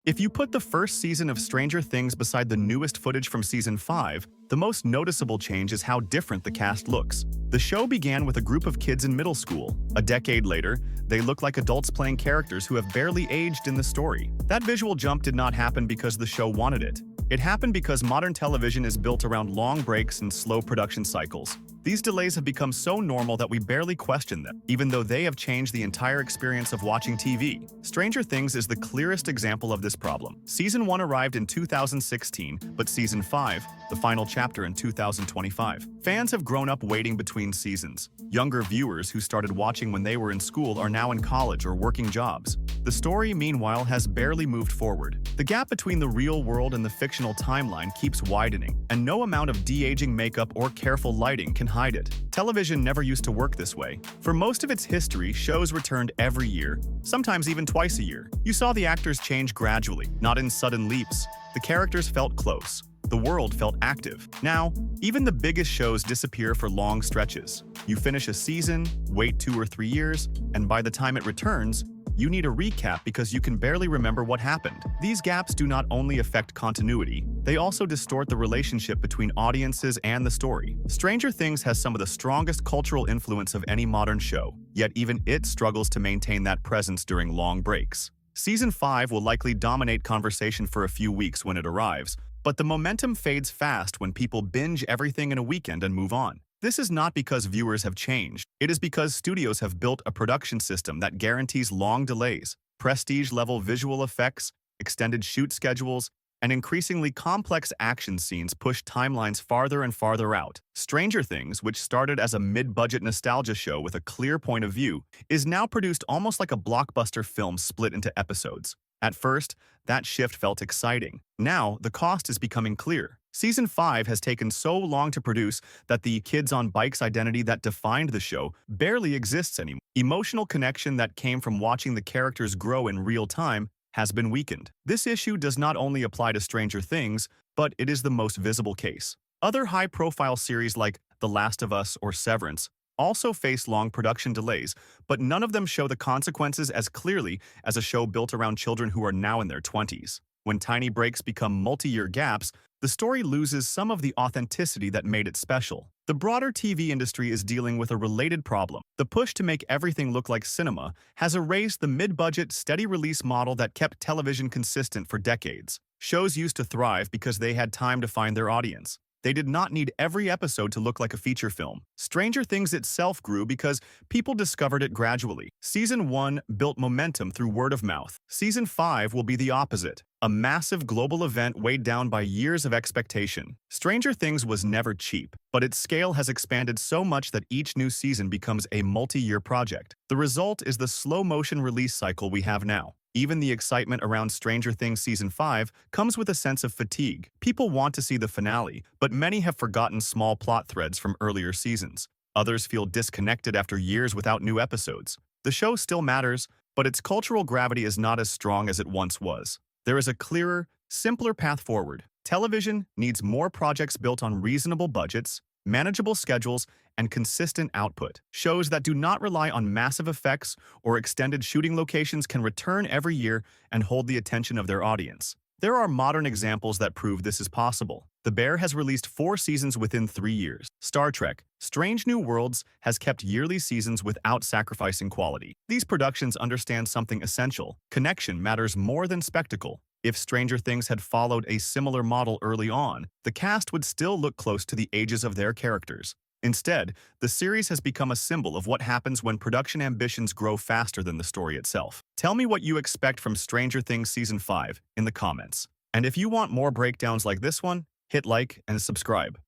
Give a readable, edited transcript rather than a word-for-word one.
If you put the first season of Stranger Things beside the newest footage from Season 5, the most noticeable change is how different the cast looks. The show began with a group of kids in middle school. A decade later, they look like adults playing characters who have barely aged in the story. That visual jump did not happen because the show wanted it. It happened because modern television is built around long breaks and slow production cycles. These delays have become so normal that we barely question them, even though they have changed the entire experience of watching TV. Stranger Things is the clearest example of this problem. Season 1 arrived in 2016, but Season 5, the final chapter, in 2025. Fans have grown up waiting between seasons. Younger viewers who started watching when they were in school are now in college or working jobs. The story, meanwhile, has barely moved forward. The gap between the real world and the fictional timeline keeps widening, and no amount of de-aging makeup or careful lighting can hide it. Television never used to work this way. For most of its history, shows returned every year, sometimes even twice a year. You saw the actors change gradually, not in sudden leaps. The characters felt close. The world felt active. Now, even the biggest shows disappear for long stretches. You finish a season, wait 2 or 3 years, and by the time it returns, you need a recap because you can barely remember what happened. These gaps do not only affect continuity, they also distort the relationship between audiences and the story. Stranger Things has some of the strongest cultural influence of any modern show, yet even it struggles to maintain that presence during long breaks. Season 5 will likely dominate conversation for a few weeks when it arrives, but the momentum fades fast when people binge everything in a weekend and move on. This is not because viewers have changed. It is because studios have built a production system that guarantees long delays, prestige-level visual effects, extended shoot schedules, and increasingly complex action scenes push timelines farther and farther out. Stranger Things, which started as a mid-budget nostalgia show with a clear point of view, is now produced almost like a blockbuster film split into episodes. At first, that shift felt exciting. Now, the cost is becoming clear. Season 5 has taken so long to produce that the kids on bikes identity that defined the show barely exists anymore. Emotional connection that came from watching the characters grow in real time has been weakened. This issue does not only apply to Stranger Things, but it is the most visible case. Other high-profile series like The Last of Us or Severance also face long production delays, but none of them show the consequences as clearly as a show built around children who are now in their 20s. When tiny breaks become multi-year gaps, the story loses some of the authenticity that made it special. The broader TV industry is dealing with a related problem. The push to make everything look like cinema has erased the mid-budget, steady-release model that kept television consistent for decades. Shows used to thrive because they had time to find their audience. They did not need every episode to look like a feature film. Stranger Things itself grew because people discovered it gradually. Season 1 built momentum through word of mouth. Season 5 will be the opposite, a massive global event weighed down by years of expectation. Stranger Things was never cheap, but its scale has expanded so much that each new season becomes a multi-year project. The result is the slow-motion release cycle we have now. Even the excitement around Stranger Things Season 5 comes with a sense of fatigue. People want to see the finale, but many have forgotten small plot threads from earlier seasons. Others feel disconnected after years without new episodes. The show still matters, but its cultural gravity is not as strong as it once was. There is a clearer, simpler path forward. Television needs more projects built on reasonable budgets, manageable schedules, and consistent output. Shows that do not rely on massive effects or extended shooting locations can return every year and hold the attention of their audience. There are modern examples that prove this is possible. The Bear has released 4 seasons within 3 years. Star Trek: Strange New Worlds has kept yearly seasons without sacrificing quality. These productions understand something essential. Connection matters more than spectacle. If Stranger Things had followed a similar model early on, the cast would still look close to the ages of their characters. Instead, the series has become a symbol of what happens when production ambitions grow faster than the story itself. Tell me what you expect from Stranger Things Season 5 in the comments. And if you want more breakdowns like this one, hit like and subscribe.